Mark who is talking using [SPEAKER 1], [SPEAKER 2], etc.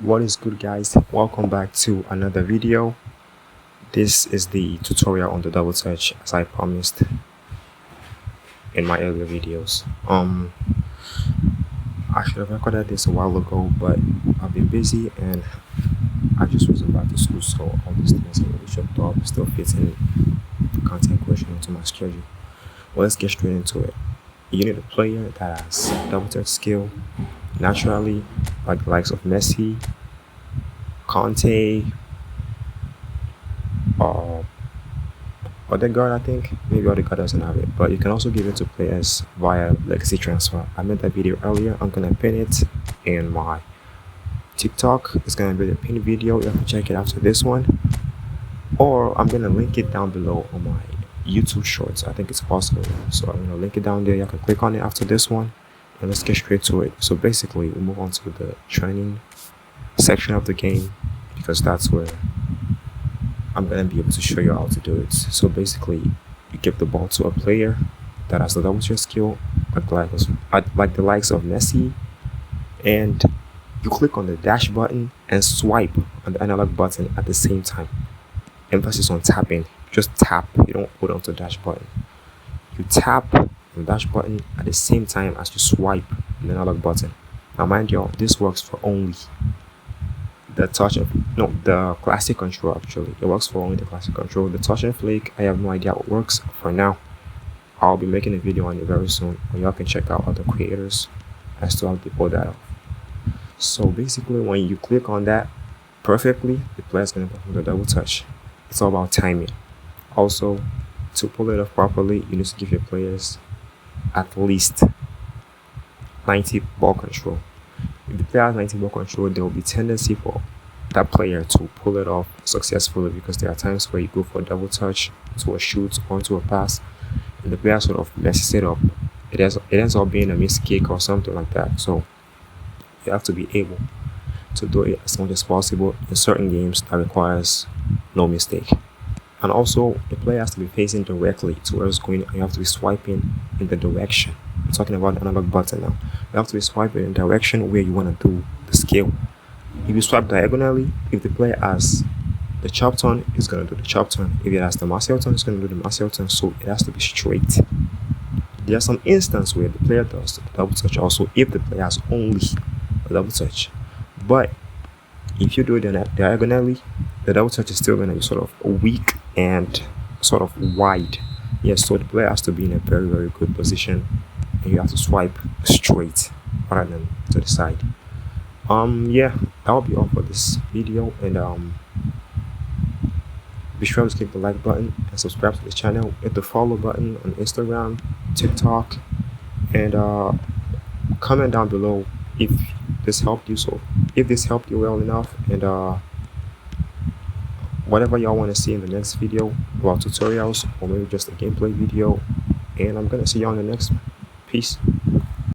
[SPEAKER 1] What is good, guys? Welcome back to another video. This is the tutorial on the double touch, as I promised in my earlier videos. I should have recorded this a while ago, but I've been busy and I just wasn't back to school, so all these things are really chopped up, still fitting the content question into my schedule. Well, let's get straight into it. You need a player that has double touch skill naturally, like the likes of Messi, Conte, Odegaard. I think maybe Odegaard doesn't have it, but you can also give it to players via legacy transfer. I made that video earlier. I'm gonna pin it in my TikTok. It's gonna be the pinned video. You have to check it after this one, or I'm gonna link it down below on my YouTube shorts. I think it's possible, so I'm gonna link it down there. You can click on it after this one, and let's get straight to it. So basically, we move on to the training section of the game because that's where I'm gonna be able to show you how to do it. So basically, you give the ball to a player that has the double touch skill, like the likes of Messi, and you click on the dash button and swipe on the analog button at the same time. Emphasis on tapping. Just tap. You don't hold on to the dash button. You tap on the dash button at the same time as you swipe on the analog button. Now, mind you, this works for only the the classic control. Actually, it works for only the classic control. The touch and flick, I have no idea what works for now. I'll be making a video on it very soon, and y'all can check out other creators as to how they pull that off. So basically, when you click on that perfectly, the player's gonna perform the double touch. It's all about timing. Also, to pull it off properly, you need to give your players at least 90 ball control. If the player has 90 ball control, there will be tendency for that player to pull it off successfully, because there are times where you go for a double touch to a shoot or to a pass and the player sort of messes it up. It ends up being a missed kick or something like that. So you have to be able to do it as much as possible in certain games that requires no mistake. And also, the player has to be facing directly to where it's going, and you have to be swiping in the direction. I'm talking about the analog button now. You have to be swiping in the direction where you want to do the skill. If you swipe diagonally, if the player has the chop turn, it's going to do the chop turn. If it has the Martial turn, it's going to do the Martial turn. So it has to be straight. There are some instances where the player does the double touch also if the player has only a double touch. But if you do it diagonally, the double touch is still going to be sort of weak and sort of wide. Yes, so the player has to be in a very, very good position, and you have to swipe straight rather than to the side. Yeah, that will be all for this video, and be sure to click the like button and subscribe to the channel. Hit the follow button on Instagram, TikTok, and comment down below if this helped you. So if this helped you well enough, and whatever y'all want to see in the next video about tutorials, or maybe just a gameplay video, and I'm gonna see you on the next one. Peace.